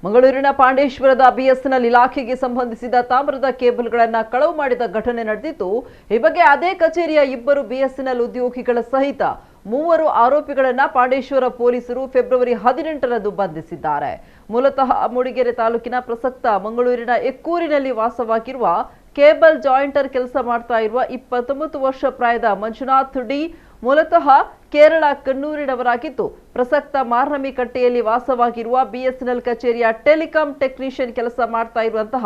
ಮಂಗಳೂರಿನ ಪಾಂಡೇಶ್ವರದ ಬಿಎಸ್ಎನ್ಎಲ್ ಇಲಾಖೆಗೆ ಸಂಬಂಧಿಸಿದ ತಾಮ್ರದ ಕೇಬಲ್ಗಳನ್ನು ಕಳವು ಮಾಡಿದ ಘಟನೆ ನಡೆದಿದ್ದು, ಈ ಬಗ್ಗೆ ಅದೇ ಕಚೇರಿಯ ಇಬ್ಬರು ಬಿಎಸ್ಎನ್ಎಲ್ ಉದ್ಯೋಗಿಗಳ ಸಹಿತ ಮೂವರು ಆರೋಪಿಗಳನ್ನು ಪಾಂಡೇಶ್ವರ ಪೊಲೀಸರು ಫೆಬ್ರವರಿ 18ರಂದು ಬಂಧಿಸಿದ್ದಾರೆ. ಮೂಲತಃ ಮೂಡಿಗೆರೆ ತಾಲೂಕಿನ ಪ್ರಸಕ್ತ ಮಂಗಳೂರಿನ ಎಕ್ಕೂರಿನಲ್ಲಿ ವಾಸವಾಗಿರುವ ಕೇಬಲ್ ಜಾಯಿಂಟರ್ ಕೆಲಸ ಮಾಡ್ತಾ ಇರುವ 29 ವರ್ಷ ಪ್ರಾಯದ ಮಂಜುನಾಥ್ ಡಿ ಮೂಲತಃ ಕೇರಳ ಕಣ್ಣೂರಿನವರಾಗಿದ್ದು, ಪ್ರಸಕ್ತ ಮಾರ್ನಮಿಕಟ್ಟೆಯಲ್ಲಿ ವಾಸವಾಗಿರುವ ಬಿಎಸ್ಎನ್ಎಲ್ ಕಚೇರಿಯ ಟೆಲಿಕಾಂ ಟೆಕ್ನಿಷಿಯನ್ ಕೆಲಸ ಮಾಡ್ತಾ ಇರುವಂತಹ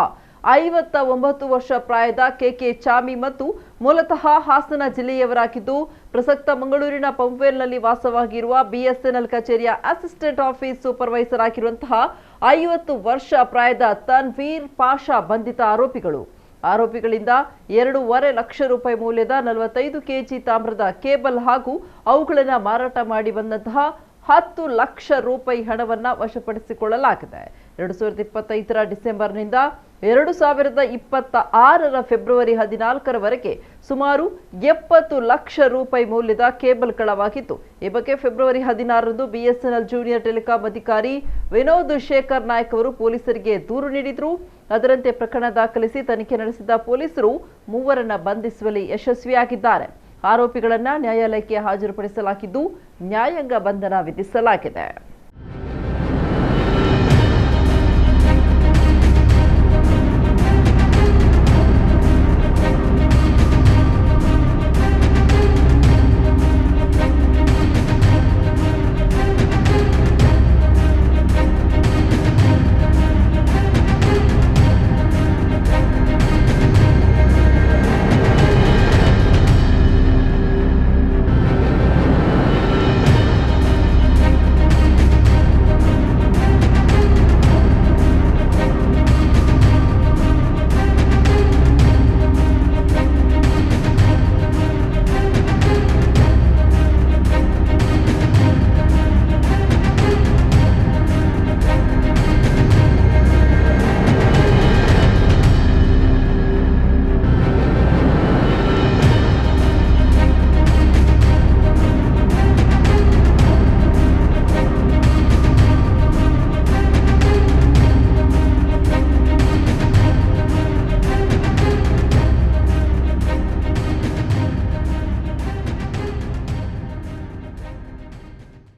59 ವರ್ಷ ಪ್ರಾಯದ ಕೆಕೆ ಚಾಮಿ ಮತ್ತು ಮೂಲತಃ ಹಾಸನ ಜಿಲ್ಲೆಯವರಾಗಿದ್ದು, ಪ್ರಸಕ್ತ ಮಂಗಳೂರಿನ ಪಂಪ್ವೆಲ್ನಲ್ಲಿ ವಾಸವಾಗಿರುವ ಬಿಎಸ್ಎನ್ಎಲ್ ಕಚೇರಿಯ ಅಸಿಸ್ಟೆಂಟ್ ಆಫೀಸ್ ಸೂಪರ್ವೈಸರ್ ಆಗಿರುವಂತಹ 50 ವರ್ಷ ಪ್ರಾಯದ ತನ್ವೀರ್ ಪಾಷಾ ಬಂಧಿತ ಆರೋಪಿಗಳು. ಆರೋಪಿಗಳಿಂದ 2.5 ಲಕ್ಷ ರೂಪಾಯಿ ಮೌಲ್ಯದ 45 ಕೆಜಿ ತಾಮ್ರದ ಕೇಬಲ್ ಹಾಗೂ ಅವುಗಳನ್ನು ಮಾರಾಟ ಮಾಡಿ ಬಂದಂತಹ 10 ಲಕ್ಷ ರೂಪಾಯಿ ಹಣವನ್ನು ವಶಪಡಿಸಿಕೊಳ್ಳಲಾಗಿದೆ. 2025ರ ಡಿಸೆಂಬರ್ನಿಂದ 2026ರ ಫೆಬ್ರವರಿ 14ರವರೆಗೆ ಸುಮಾರು 70 ಲಕ್ಷ ರೂಪಾಯಿ ಮೌಲ್ಯದ ಕೇಬಲ್ ಕಳವಾಗಿತ್ತು. ಈ ಬಗ್ಗೆ ಫೆಬ್ರವರಿ 16ರಂದು ಬಿಎಸ್ಎನ್ಎಲ್ ಜೂನಿಯರ್ ಟೆಲಿಕಾಂ ಅಧಿಕಾರಿ ವಿನೋದ್ ಶೇಖರ್ ನಾಯ್ಕ್ ಅವರು ಪೊಲೀಸರಿಗೆ ದೂರು ನೀಡಿದ್ರು. ಅದರಂತೆ ಪ್ರಕರಣ ದಾಖಲಿಸಿ ತನಿಖೆ ನಡೆಸಿದ ಪೊಲೀಸರು ಮೂವರನ್ನ ಬಂಧಿಸುವಲ್ಲಿ ಯಶಸ್ವಿಯಾಗಿದ್ದಾರೆ. ಆರೋಪಿಗಳನ್ನ ನ್ಯಾಯಾಲಯಕ್ಕೆ ಹಾಜರುಪಡಿಸಲಾಗಿದ್ದು ನ್ಯಾಯಾಂಗ ಬಂಧನ ವಿಧಿಸಲಾಗಿದೆ.